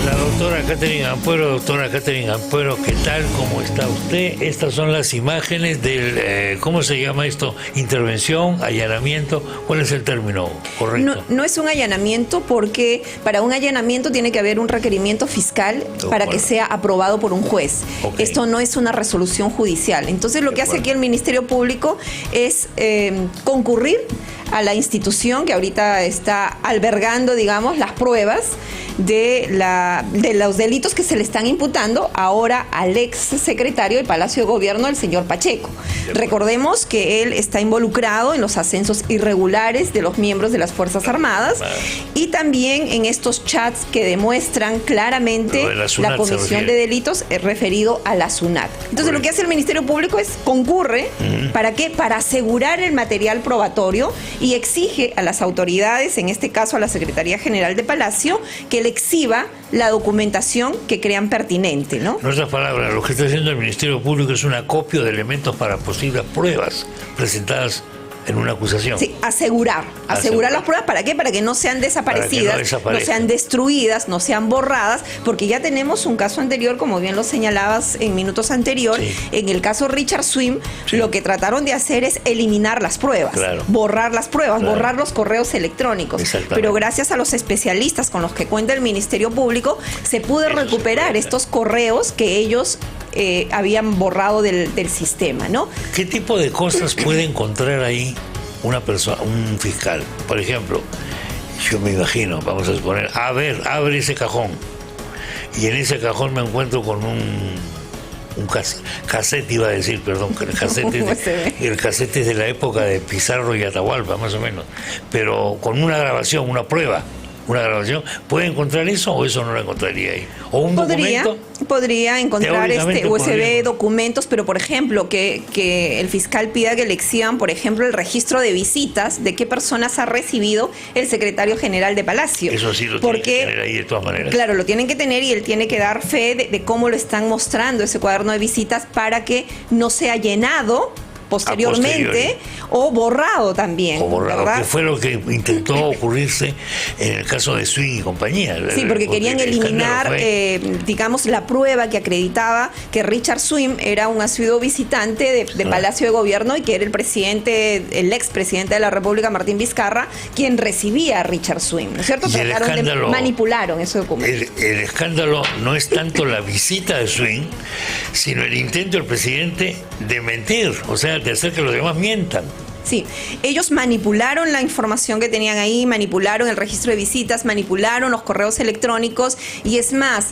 La doctora Catherine Ampuero, ¿qué tal? ¿Cómo está usted? Estas son las imágenes del, ¿cómo se llama esto? Intervención, allanamiento, ¿cuál es el término correcto? No es un allanamiento porque para un allanamiento tiene que haber un requerimiento fiscal para que sea aprobado por un juez. Okay. Esto no es una resolución judicial. Entonces lo que hace aquí el Ministerio Público es concurrir a la institución que ahorita está albergando, digamos, las pruebas de los delitos que se le están imputando ahora al ex secretario del Palacio de Gobierno, el señor Pacheco. Recordemos que él está involucrado en los ascensos irregulares de los miembros de las Fuerzas Armadas y también en estos chats que demuestran claramente la comisión de delitos referido a la SUNAT. Entonces lo que hace el Ministerio Público es concurre, ¿para qué? Para asegurar el material probatorio y exige a las autoridades, en este caso a la Secretaría General de Palacio, que le exhiba la documentación que crean pertinente, ¿no? En otras palabras, lo que está haciendo el Ministerio Público es un acopio de elementos para posibles pruebas presentadas en una acusación. Sí, asegurar las pruebas. ¿Para qué? Para que no sean desaparecidas, no sean destruidas, no sean borradas, porque ya tenemos un caso anterior, como bien lo señalabas en minutos anteriores, en el caso Richard Swim, lo que trataron de hacer es eliminar las pruebas, borrar las pruebas, borrar los correos electrónicos. Pero gracias a los especialistas con los que cuenta el Ministerio Público, se pudo recuperar estos correos que ellos habían borrado del sistema, ¿no? ¿Qué tipo de cosas puede encontrar ahí una persona, un fiscal? Por ejemplo, yo me imagino, vamos a suponer, abre ese cajón y en ese cajón me encuentro con un cassette, iba a decir, perdón, el cassette es de la época de Pizarro y Atahualpa, más o menos, pero con una grabación, una prueba. Una grabación, ¿puede encontrar eso o eso no lo encontraría ahí? ¿O un documento? Podría encontrar USB, documentos, pero por ejemplo, que el fiscal pida que le exhiban, por ejemplo, el registro de visitas de qué personas ha recibido el secretario general de Palacio. Eso sí lo tienen que tener ahí de todas maneras. Claro, lo tienen que tener y él tiene que dar fe de cómo lo están mostrando ese cuaderno de visitas para que no sea llenado posteriormente o borrado también. O borrado, que fue lo que intentó ocurrirse en el caso de Swing y compañía. Sí, porque querían eliminar, digamos, la prueba que acreditaba que Richard Swing era un asiduo visitante de Palacio de Gobierno y que era el expresidente de la República, Martín Vizcarra, quien recibía a Richard Swing, ¿no es cierto? Manipularon ese documento. El escándalo no es tanto la visita de Swing, sino el intento del presidente de mentir, o sea, de hacer que los demás mientan. Sí, ellos manipularon la información que tenían ahí, manipularon el registro de visitas, manipularon los correos electrónicos y es más,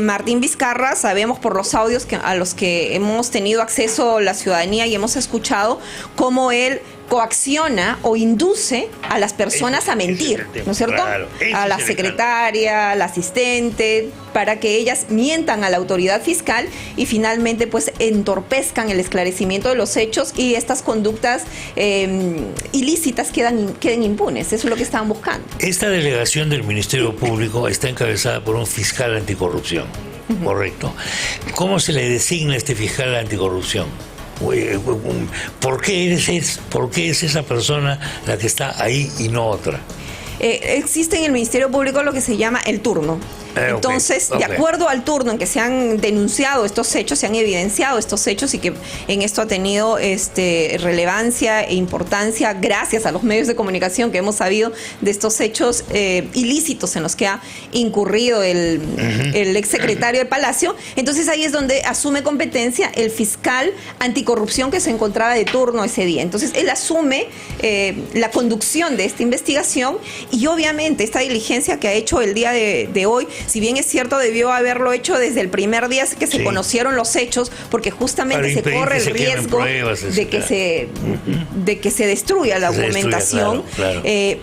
Martín Vizcarra, sabemos por los audios a los que hemos tenido acceso la ciudadanía y hemos escuchado cómo él coacciona o induce a las personas a mentir, ¿no es cierto? Claro, a la secretaria, al asistente, para que ellas mientan a la autoridad fiscal y finalmente pues entorpezcan el esclarecimiento de los hechos y estas conductas ilícitas queden impunes. Eso es lo que estaban buscando. Esta delegación del Ministerio Público está encabezada por un fiscal anticorrupción, correcto. ¿Cómo se le designa a este fiscal anticorrupción? ¿Por qué es esa persona la que está ahí y no otra? Existe en el Ministerio Público lo que se llama el turno. Entonces, de acuerdo al turno en que se han denunciado estos hechos, se han evidenciado estos hechos y que en esto ha tenido relevancia e importancia gracias a los medios de comunicación que hemos sabido de estos hechos ilícitos en los que ha incurrido el exsecretario de Palacio. Entonces ahí es donde asume competencia el fiscal anticorrupción que se encontraba de turno ese día. Entonces él asume la conducción de esta investigación y obviamente esta diligencia que ha hecho el día de hoy, si bien es cierto, debió haberlo hecho desde el primer día que se conocieron los hechos, porque justamente se corre el riesgo de que se destruya la documentación.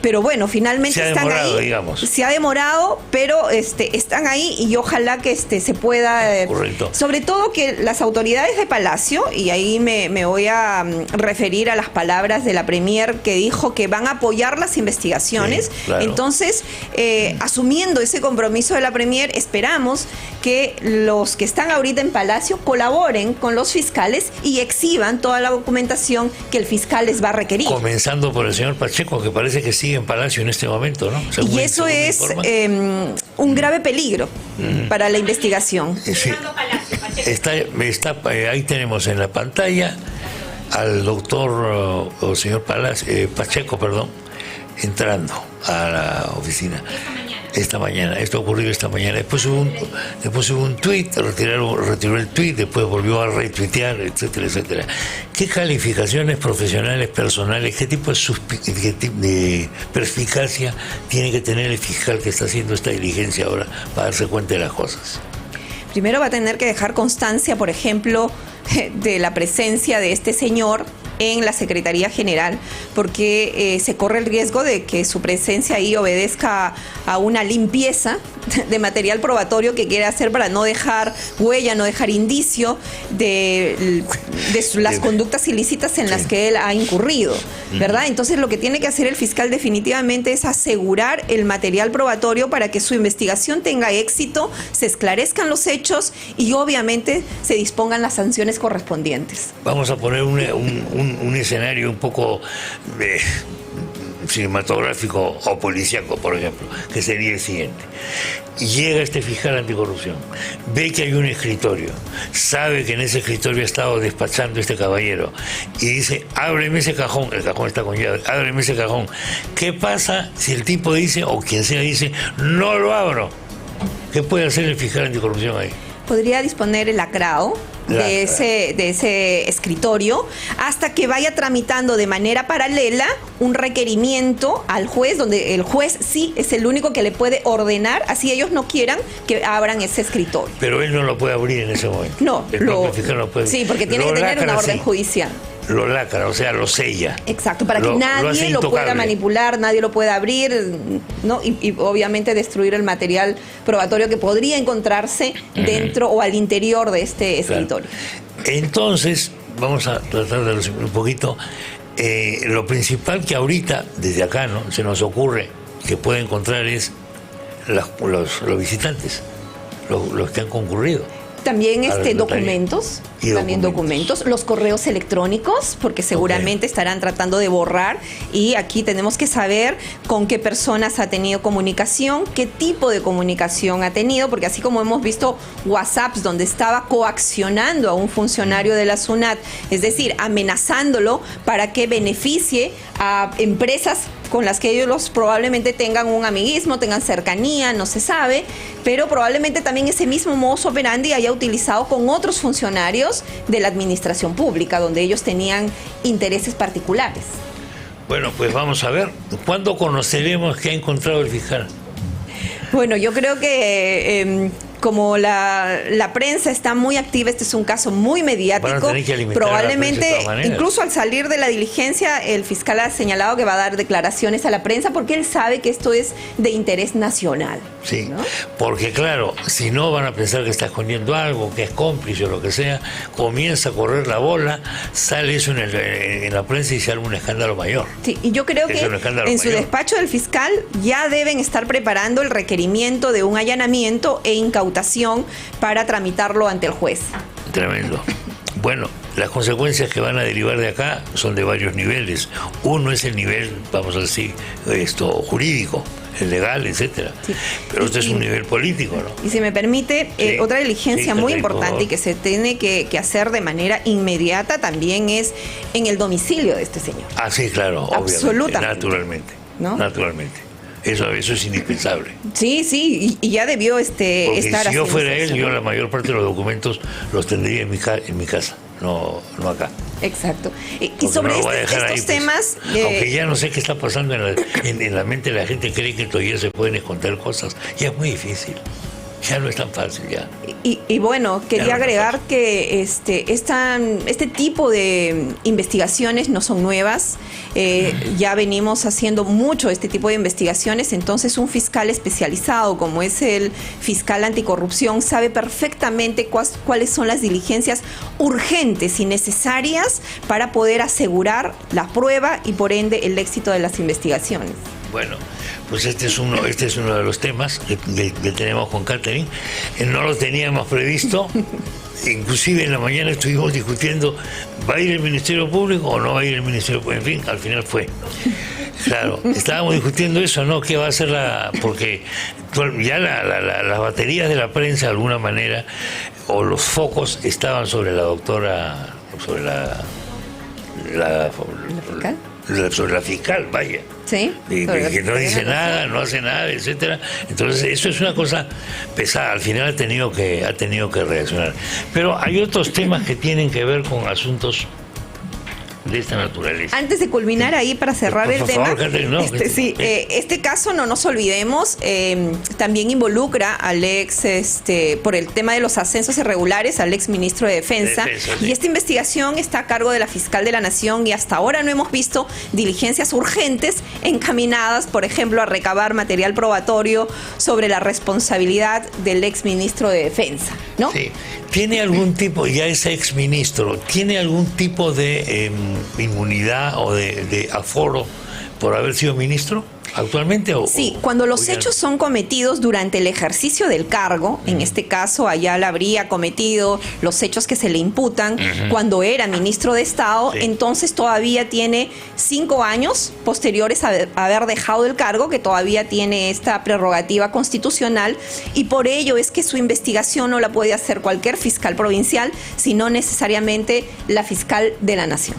Pero bueno, finalmente están ahí. Digamos. Se ha demorado, pero están ahí y ojalá que se pueda. Sobre todo que las autoridades de Palacio, y ahí me voy a referir a las palabras de la Premier que dijo que van a apoyar las investigaciones. Entonces, asumiendo ese compromiso de la señora Premier, esperamos que los que están ahorita en Palacio colaboren con los fiscales y exhiban toda la documentación que el fiscal les va a requerir. Comenzando por el señor Pacheco, que parece que sigue en Palacio en este momento, ¿no? Y eso es un grave peligro para la investigación. Sí. Ahí tenemos en la pantalla al doctor o señor Pacheco, entrando a la oficina. Esta mañana, esto ocurrió esta mañana. Después hubo un tuit, retiró el tuit, después volvió a retuitear, etcétera, etcétera. ¿Qué calificaciones profesionales, personales, qué tipo de perspicacia tiene que tener el fiscal que está haciendo esta diligencia ahora para darse cuenta de las cosas? Primero va a tener que dejar constancia, por ejemplo, de la presencia de este señor en la Secretaría General, porque se corre el riesgo de que su presencia ahí obedezca a una limpieza de material probatorio que quiere hacer para no dejar huella, no dejar indicio de las conductas ilícitas en las que él ha incurrido, ¿verdad? Entonces lo que tiene que hacer el fiscal definitivamente es asegurar el material probatorio para que su investigación tenga éxito, se esclarezcan los hechos y obviamente se dispongan las sanciones correspondientes. Vamos a poner un escenario un poco cinematográfico o policíaco, por ejemplo, que sería el siguiente. Llega este fiscal anticorrupción, ve que hay un escritorio, sabe que en ese escritorio ha estado despachando este caballero y dice, ábreme ese cajón, el cajón está con llave, ábreme ese cajón. ¿Qué pasa si el tipo dice, o quien sea dice, no lo abro? ¿Qué puede hacer el fiscal anticorrupción ahí? Podría disponer el acrao de ese escritorio hasta que vaya tramitando de manera paralela un requerimiento al juez, donde el juez sí es el único que le puede ordenar, así ellos no quieran que abran ese escritorio. Pero él no lo puede abrir en ese momento. No, el fiscal no puede. Sí, porque tiene que tener una orden judicial. Lo lacra, o sea, lo sella. Exacto, para que nadie lo pueda manipular, nadie lo pueda abrir, ¿no? Y obviamente destruir el material probatorio que podría encontrarse dentro o al interior de este escritorio. Entonces, vamos a tratar de resumir un poquito. Lo principal que ahorita, desde acá, ¿no?, se nos ocurre que puede encontrar es los visitantes, los que han concurrido. También documentos, los correos electrónicos, porque seguramente estarán tratando de borrar, y aquí tenemos que saber con qué personas ha tenido comunicación, qué tipo de comunicación ha tenido, porque así como hemos visto WhatsApps donde estaba coaccionando a un funcionario de la SUNAT, es decir, amenazándolo para que beneficie a empresas con las que ellos probablemente tengan un amiguismo, tengan cercanía, no se sabe, pero probablemente también ese mismo modus operandi haya utilizado con otros funcionarios de la administración pública, donde ellos tenían intereses particulares. Bueno, pues vamos a ver, ¿cuándo conoceremos qué ha encontrado el fiscal? Bueno, yo creo que como la prensa está muy activa, este es un caso muy mediático, probablemente incluso al salir de la diligencia el fiscal ha señalado que va a dar declaraciones a la prensa porque él sabe que esto es de interés nacional. Sí, ¿no? Porque claro, si no van a pensar que está escondiendo algo, que es cómplice o lo que sea, comienza a correr la bola, sale eso en la prensa y se arma un escándalo mayor. Sí, y yo creo que en su despacho del fiscal ya deben estar preparando el requerimiento de un allanamiento e incautación para tramitarlo ante el juez. Tremendo. Bueno, las consecuencias que van a derivar de acá son de varios niveles. Uno es el nivel, vamos a decir, jurídico, el legal, etcétera. Sí. Pero este es un nivel político, ¿no? Y si me permite, otra diligencia muy importante y que se tiene que hacer de manera inmediata también es en el domicilio de este señor. Ah, sí, claro, absolutamente. Naturalmente, ¿no? Naturalmente. Eso es indispensable. Sí, y ya debió estar. Si yo fuera él, yo la mayor parte de los documentos los tendría en mi casa, no acá. Exacto. Y sobre estos temas... aunque ya no sé qué está pasando en la mente de la gente, cree que todavía se pueden esconder cosas. Ya es muy difícil. Ya no es tan fácil ya. Y bueno, quería agregar que este tipo de investigaciones no son nuevas. Ya venimos haciendo mucho este tipo de investigaciones. Entonces, un fiscal especializado como es el fiscal anticorrupción sabe perfectamente cuáles son las diligencias urgentes y necesarias para poder asegurar la prueba y por ende el éxito de las investigaciones. Bueno, pues este es uno de los temas que tenemos con Catherine. No lo teníamos previsto. Inclusive en la mañana estuvimos discutiendo, ¿va a ir el Ministerio Público o no va a ir el Ministerio Público? En fin, al final fue. Claro, estábamos discutiendo eso, ¿no? ¿Qué va a hacer porque ya las baterías de la prensa de alguna manera, o los focos estaban sobre la doctora, sobre sobre la fiscal, vaya. Sí. Que no dice nada, no hace nada, etcétera. Entonces, eso es una cosa pesada. Al final ha tenido que reaccionar. Pero hay otros temas que tienen que ver con asuntos de esta naturaleza. Antes de culminar ahí, para cerrar por el favor, tema, Catherine, no, este caso, no nos olvidemos, también involucra al por el tema de los ascensos irregulares, al ex ministro de Defensa, sí. Y esta investigación está a cargo de la fiscal de la Nación, y hasta ahora no hemos visto diligencias urgentes encaminadas, por ejemplo, a recabar material probatorio sobre la responsabilidad del ex ministro de Defensa, ¿no? Sí. ¿Tiene algún tipo, ya es ex ministro, tiene algún tipo de inmunidad o de aforo por haber sido ministro actualmente? Sí, cuando los hechos son cometidos durante el ejercicio del cargo, en este caso Ayala habría cometido los hechos que se le imputan cuando era ministro de Estado, entonces todavía tiene 5 años posteriores a haber dejado el cargo, que todavía tiene esta prerrogativa constitucional, y por ello es que su investigación no la puede hacer cualquier fiscal provincial, sino necesariamente la fiscal de la Nación.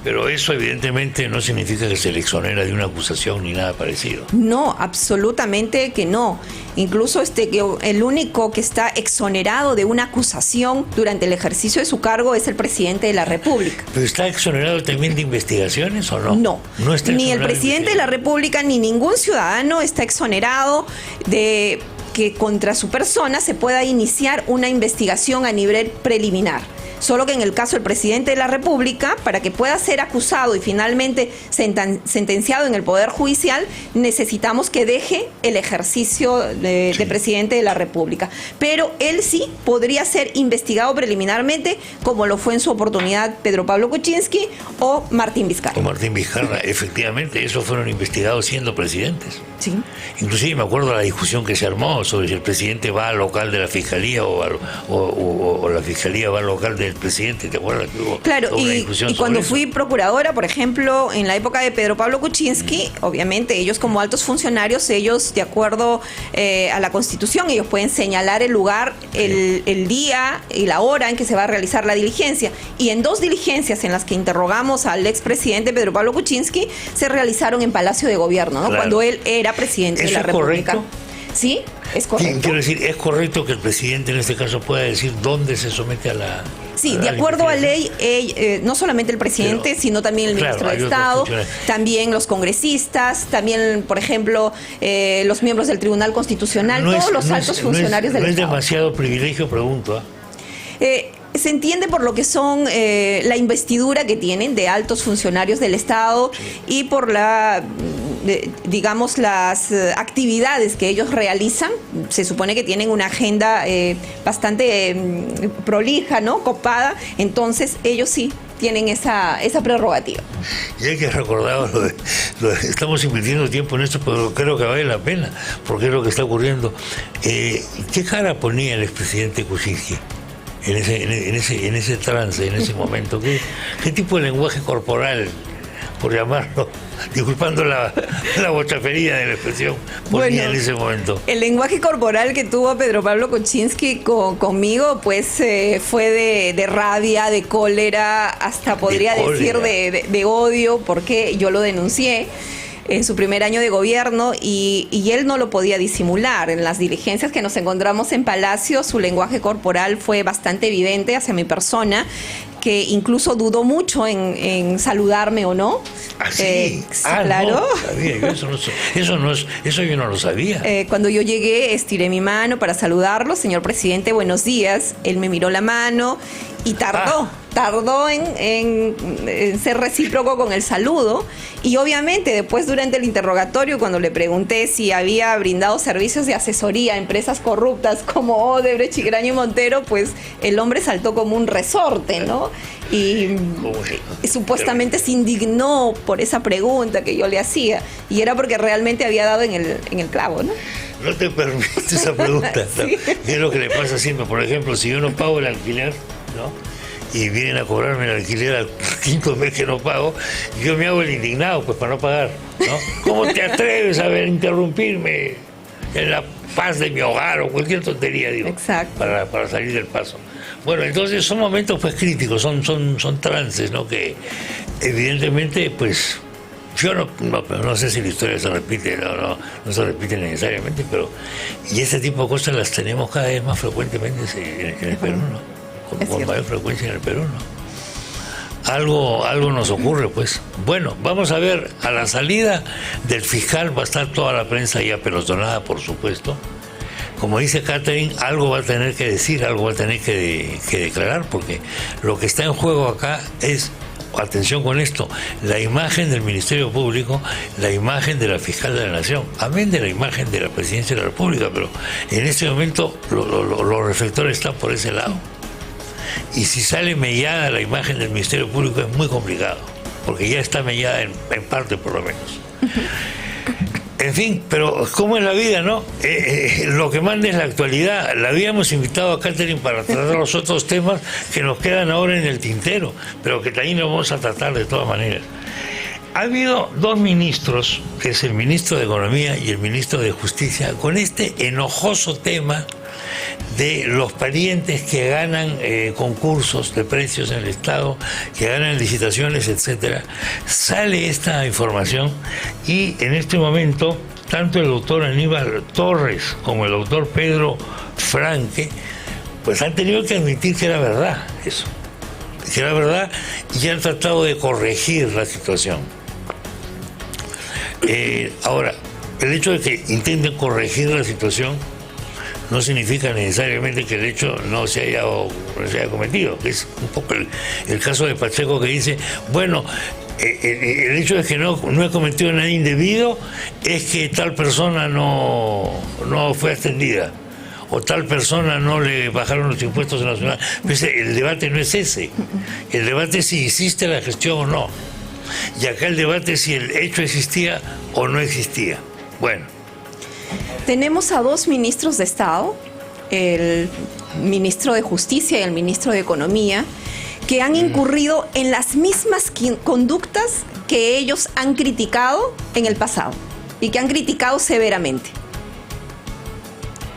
Pero eso evidentemente no significa que se le exonera de una acusación ni nada parecido. No, absolutamente que no. Incluso que el único que está exonerado de una acusación durante el ejercicio de su cargo es el presidente de la República. ¿Pero está exonerado también de investigaciones o no? No está ni el presidente de la República ni ningún ciudadano está exonerado de que contra su persona se pueda iniciar una investigación a nivel preliminar. Solo que en el caso del presidente de la República, para que pueda ser acusado y finalmente sentenciado en el Poder Judicial, necesitamos que deje el ejercicio de presidente de la República. Pero él sí podría ser investigado preliminarmente, como lo fue en su oportunidad Pedro Pablo Kuczynski o Martín Vizcarra. O Martín Vizcarra, efectivamente, esos fueron investigados siendo presidentes. Sí. Inclusive me acuerdo de la discusión que se armó sobre si el presidente va al local de la Fiscalía o la Fiscalía va al local del presidente, ¿te acuerdas? Claro, y cuando fui procuradora, por ejemplo, en la época de Pedro Pablo Kuczynski, obviamente ellos como altos funcionarios, ellos de acuerdo a la Constitución, ellos pueden señalar el lugar, el día y la hora en que se va a realizar la diligencia. Y en 2 diligencias en las que interrogamos al expresidente Pedro Pablo Kuczynski, se realizaron en Palacio de Gobierno, ¿no? Claro. Cuando él era presidente de la República. ¿Correcto? Sí, es correcto. Quiero decir, ¿es correcto que el presidente en este caso pueda decir dónde se somete a la... Sí, de acuerdo a ley, no solamente el presidente, sino también el ministro de Estado, también los congresistas, también, por ejemplo, los miembros del Tribunal Constitucional, todos los altos funcionarios del Estado. ¿No es demasiado privilegio, pregunto? Se entiende por lo que son la investidura que tienen de altos funcionarios del Estado y por digamos, las actividades que ellos realizan. Se supone que tienen una agenda bastante prolija, ¿no? Copada. Entonces, ellos sí tienen esa prerrogativa. Y hay que recordar, estamos invirtiendo tiempo en esto, pero creo que vale la pena, porque es lo que está ocurriendo. ¿Qué cara ponía el expresidente Kuczynski en ese trance, en ese momento? ¿Qué tipo de lenguaje corporal, por llamarlo, disculpando la bochafería de la expresión, ponía en ese momento? El lenguaje corporal que tuvo Pedro Pablo Kuczynski conmigo, pues fue de rabia, de cólera, hasta podría decir de odio, porque yo lo denuncié en su primer año de gobierno y él no lo podía disimular. En las diligencias que nos encontramos en Palacio, su lenguaje corporal fue bastante evidente hacia mi persona, que incluso dudó mucho en saludarme o no. ¿Ah, sí? Claro. No, sabía yo, eso yo no lo sabía. Cuando yo llegué, estiré mi mano para saludarlo. Señor presidente, buenos días. Él me miró la mano y tardó. tardó en ser recíproco con el saludo, y obviamente después durante el interrogatorio, cuando le pregunté si había brindado servicios de asesoría a empresas corruptas como Odebrecht, Graña y Montero, pues el hombre saltó como un resorte, ¿no? Y supuestamente se indignó por esa pregunta que yo le hacía, y era porque realmente había dado en el clavo, ¿no? No te permite esa pregunta. Sí. Es lo que le pasa siempre. Por ejemplo, si yo no pago el alquiler, ¿no?, y vienen a cobrarme el alquiler al quinto mes que no pago, yo me hago el indignado, pues, para no pagar, ¿no? ¿Cómo te atreves a interrumpirme en la paz de mi hogar o cualquier tontería, digo? Exacto. Para salir del paso? Bueno, entonces son momentos, pues, críticos, son trances, ¿no?, que evidentemente, pues, yo no sé si la historia se repite, no se repite necesariamente, pero y ese tipo de cosas las tenemos cada vez más frecuentemente en el Perú, ¿no? Con mayor frecuencia en el Perú, ¿no? Algo nos ocurre, pues. Bueno, vamos a ver, a la salida del fiscal va a estar toda la prensa ya apelotonada, por supuesto. Como dice Catherine, algo va a tener que decir, algo va a tener que declarar, porque lo que está en juego acá es, atención con esto, la imagen del Ministerio Público, la imagen de la Fiscal de la Nación, amén de la imagen de la Presidencia de la República, pero en este momento los reflectores están por ese lado. Y si sale mellada la imagen del Ministerio Público es muy complicado, porque ya está mellada en parte, por lo menos. En fin, pero como en la vida, ¿no? Lo que manda es la actualidad. La habíamos invitado a Catherine para tratar los otros temas que nos quedan ahora en el tintero, pero que también lo vamos a tratar de todas maneras. Ha habido dos ministros, que es el ministro de Economía y el ministro de Justicia, con este enojoso tema de los parientes que ganan concursos de precios en el Estado, que ganan licitaciones, etcétera. Sale esta información y en este momento tanto el doctor Aníbal Torres como el doctor Pedro Franque pues han tenido que admitir que era verdad eso, que era verdad, y han tratado de corregir la situación. Ahora, el hecho de que intenten corregir la situación no significa necesariamente que el hecho no se haya cometido, que es un poco el caso de Pacheco, que dice, bueno, el hecho de que no he cometido nada indebido es que tal persona no fue atendida, o tal persona no le bajaron los impuestos en la ciudad. Pues el debate no es ese, el debate es si hiciste la gestión o no, y acá el debate es si el hecho existía o no existía. Bueno, tenemos a dos ministros de Estado, el ministro de Justicia y el ministro de Economía, que han incurrido en las mismas conductas que ellos han criticado en el pasado y que han criticado severamente.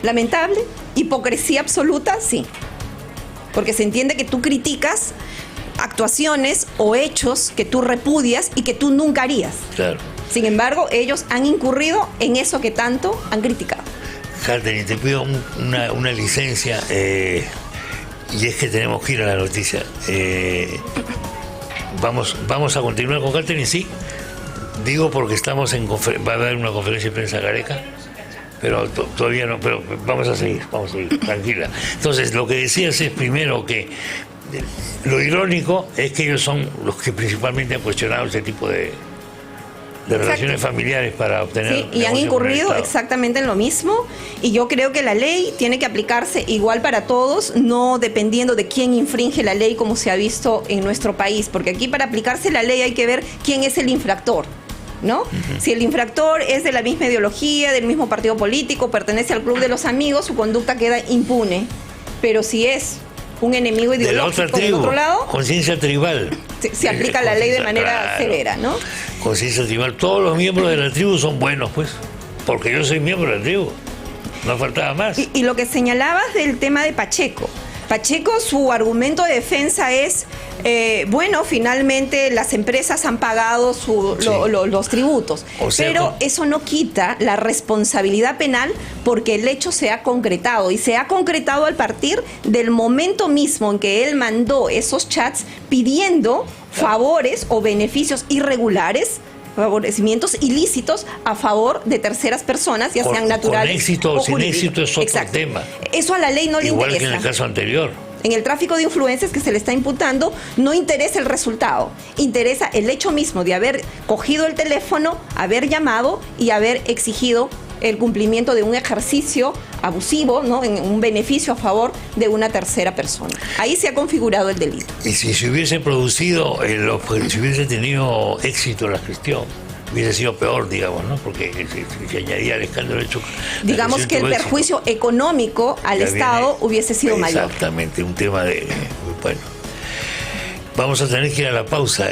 Lamentable, hipocresía absoluta, sí. Porque se entiende que tú criticas actuaciones o hechos que tú repudias y que tú nunca harías. Claro. Sin embargo, ellos han incurrido en eso que tanto han criticado. Catherine, te pido una licencia, y es que tenemos que ir a la noticia. Vamos a continuar con Catherine, sí. Digo porque estamos va a haber una conferencia de prensa Gareca, pero todavía no, pero vamos a seguir, tranquila. Entonces, lo que decías es primero que lo irónico es que ellos son los que principalmente han cuestionado este tipo de relaciones familiares para obtener... Sí, y han incurrido exactamente en lo mismo, y yo creo que la ley tiene que aplicarse igual para todos, no dependiendo de quién infringe la ley, como se ha visto en nuestro país, porque aquí para aplicarse la ley hay que ver quién es el infractor, ¿no? Uh-huh. Si el infractor es de la misma ideología, del mismo partido político, pertenece al club de los amigos, su conducta queda impune, pero si es un enemigo ideológico del otro lado, conciencia tribal, se aplica la ley de manera severa, ¿no? Conciencia tribal, todos los miembros de la tribu son buenos, pues, porque yo soy miembro de la tribu, no faltaba más. Y lo que señalabas del tema de Pacheco, su argumento de defensa es, bueno, finalmente las empresas han pagado los tributos, pero eso no quita la responsabilidad penal porque el hecho se ha concretado, y se ha concretado al partir del momento mismo en que él mandó esos chats pidiendo favores o beneficios irregulares, favorecimientos ilícitos a favor de terceras personas, ya sean naturales. Con éxito o sin éxito es otro tema. Eso a la ley no le interesa. Igual que en el caso anterior. En el tráfico de influencias que se le está imputando no interesa el resultado, interesa el hecho mismo de haber cogido el teléfono, haber llamado y haber exigido el cumplimiento de un ejercicio abusivo, ¿no? En un beneficio a favor de una tercera persona. Ahí se ha configurado el delito. Y si se hubiese producido, si hubiese tenido éxito la gestión, hubiese sido peor, digamos, ¿no? Porque se añadía el escándalo hecho. Digamos que el perjuicio económico al Estado hubiese sido mayor. Exactamente, un tema de... Bueno, vamos a tener que ir a la pausa.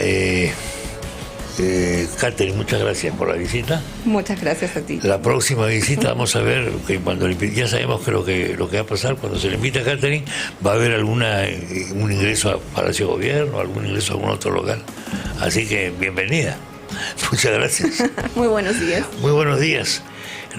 Catherine, muchas gracias por la visita. Muchas gracias a ti. La próxima visita vamos a ver que cuando ya sabemos que lo que va a pasar cuando se le invita a Catherine, va a haber un ingreso a Palacio de Gobierno, algún ingreso a algún otro local. Así que bienvenida. Muchas gracias. Muy buenos días. Muy buenos días.